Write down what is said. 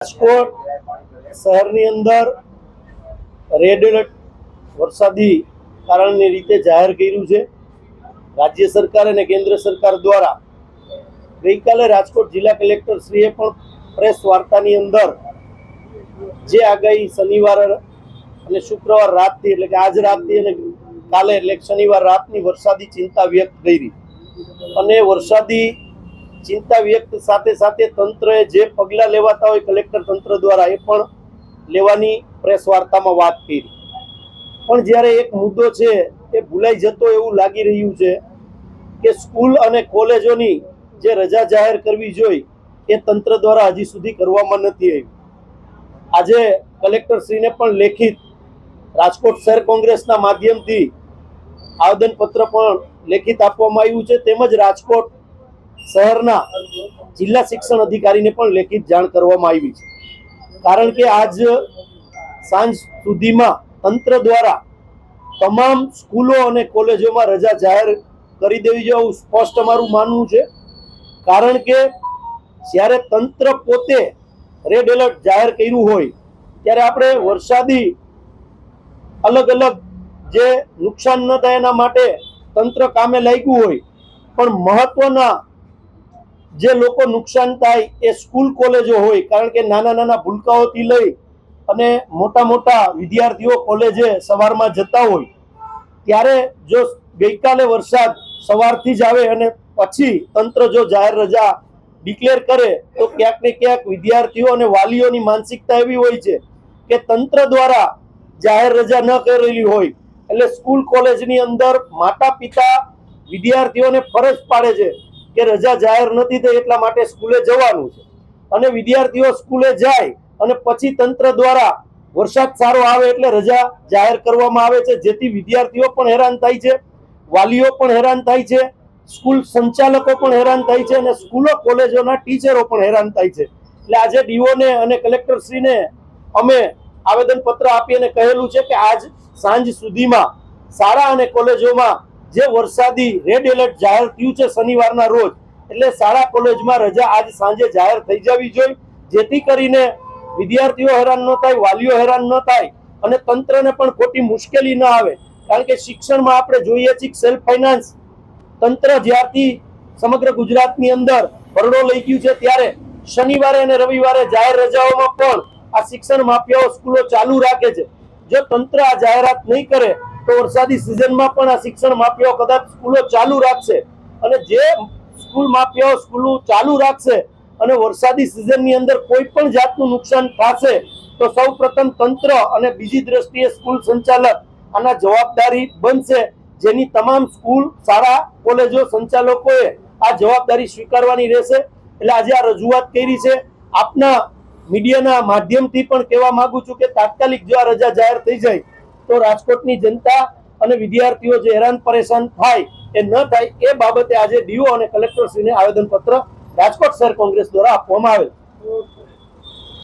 રાજકોટ શહેરની અંદર red alert વરસાદી કારણની રીતે જાહેર કર્યું છે. રાજ્ય સરકાર અને કેન્દ્ર સરકાર દ્વારા ગઈકાલે રાજકોટ જિલ્લા કલેક્ટર શ્રીએ પણ પ્રેસ વાર્તાની અંદર જે આગાહી શનિવાર અને શુક્રવાર રાતથી એટલે કે આજ રાતથી અને કાલે એટલે શનિવાર રાતની વરસાદી ચિંતા વ્યક્ત કરી અને વરસાદી ચિંતા વ્યક્ત સાથે સાથે તંત્રએ જે પગલાં લેવાતા હોય કલેક્ટર તંત્ર દ્વારા એ પણ લેવાની પ્રેસ વાર્તામાં વાત કરી. પણ જ્યારે એક મુદ્દો છે એ ભૂલાઈ જતો એવું લાગી રહ્યું છે કે સ્કૂલ અને કોલેજોની જે રજા જાહેર કરવી જોઈએ એ તંત્ર દ્વારા હજી સુધી કરવામાં નથી આવી. આજે કલેક્ટરશ્રીને પણ લેખિત રાજકોટ શહેર કોંગ્રેસના માધ્યમથી આવેદનપત્ર પણ લેખિત આપવામાં આવ્યું છે, તેમજ રાજકોટ શહેરના જિલ્લા શિક્ષણ અધિકારીને પણ લેખિત જાણ કરવામાં આવી છે. કારણ કે આજ સાંજ સુધીમાં તંત્ર દ્વારા તમામ સ્કૂલો અને કોલેજોમાં રજા જાહેર કરી દેવી જોઈએ એવું સ્પષ્ટ અમારું માનવું છે. કારણ કે જ્યારે તંત્ર પોતે રેડ એલર્ટ જાહેર કર્યું હોય ત્યારે આપણે વરસાદી અલગ અલગ જે નુકસાન ન થાય એના માટે તંત્ર કામે લાગ્યું હોય, પણ મહત્વના જે લોકો નુકસાન થાય એ સ્કૂલ કોલેજો હોય. કારણ કે નાના નાના ભૂલકાઓથી લઈ અને મોટા મોટા વિદ્યાર્થીઓ કોલેજે સવારમાં જતા હોય ત્યારે જો ગઈકાલે વરસાદ સવારથી જ આવે અને પછી તંત્ર જો જાહેર રજા ડિક્લેર કરે તો ક્યાંક ને ક્યાંક વિદ્યાર્થીઓ અને વાલીઓની માનસિકતા એવી હોય છે કે તંત્ર દ્વારા જાહેર રજા ન કરેલી હોય એટલે સ્કૂલ કોલેજની અંદર માતા પિતા વિદ્યાર્થીઓને ફરજ પાડે છે કે રજા જાહેર નથી થઈ એટલા માટે સ્કૂલે જવાનું છે, અને વિદ્યાર્થીઓ સ્કૂલે જાય અને પછી તંત્ર દ્વારા વરસાદ સારો આવે એટલે રજા જાહેર કરવામાં આવે છે, જેથી વિદ્યાર્થીઓ પણ હેરાન થાય છે, વાલીઓ પણ હેરાન થાય છે, સ્કૂલ સંચાલકો પણ હેરાન થાય છે અને સ્કૂલો કોલેજોના ટીચરો પણ હેરાન થાય છે. એટલે આજે ડીઓને અને કલેક્ટરશ્રીને અમે આવેદનપત્ર આપી અને કહેલું છે કે આજ સાંજ સુધીમાં શાળા અને કોલેજોમાં જે વરસાદી રેડ એલર્ટ જાહેર થયું છે શનિવારના રોજ, એટલે શાળા કોલેજમાં રજા આજ સાંજે જાહેર થઈ જવી જોઈએ, જેથી કરીને વિદ્યાર્થીઓ હેરાન ન થાય, વાલીઓ હેરાન ન થાય અને તંત્રને પણ ખોટી મુશ્કેલી ન આવે. કારણ કે શિક્ષણમાં આપણે જોઈએ છીએ સેલ્ફ ફાઇનાન્સ તંત્ર જ્યારથી સમગ્ર ગુજરાતની અંદર ભરડો લઈ ગયું છે ત્યારે શનિવારે અને રવિવારે જાહેર રજાઓમાં પણ આ શિક્ષણ માફિયાઓ સ્કૂલો ચાલુ રાખે છે. જો તંત્ર આ જાહેરાત નહીં કરે તો વરસાદી સિઝનમાં પણ આ શિક્ષણ માફિયાઓ કદાચ સ્કૂલો ચાલુ રાખશે, અને જે સ્કૂલ માફિયાઓ સ્કૂલો ચાલુ રાખશે અને વરસાદી સિઝનની અંદર કોઈ પણ જાતનું નુકસાન થશે તો સૌ પ્રથમ તંત્ર અને બીજી દ્રષ્ટિએ સ્કૂલ સંચાલક આના જવાબદારી બનશે, જેની તમામ સ્કૂલ શાળા કોલેજો સંચાલકોએ આ જવાબદારી સ્વીકારવાની રહેશે. એટલે આજે આ રજૂઆત કરી છે. આપના મીડિયાના માધ્યમથી પણ કહેવા માંગુ છું કે તાત્કાલિક જો આ રજા જાહેર થઈ જાય તો રાજકોટની જનતા અને વિદ્યાર્થીઓ જે હેરાન પરેશાન થાય એ ન થાય એ બાબતે આજે ડીઓ અને કલેક્ટરશ્રીને આવેદનપત્ર રાજકોટ શહેર કોંગ્રેસ દ્વારા આપવામાં આવેલ.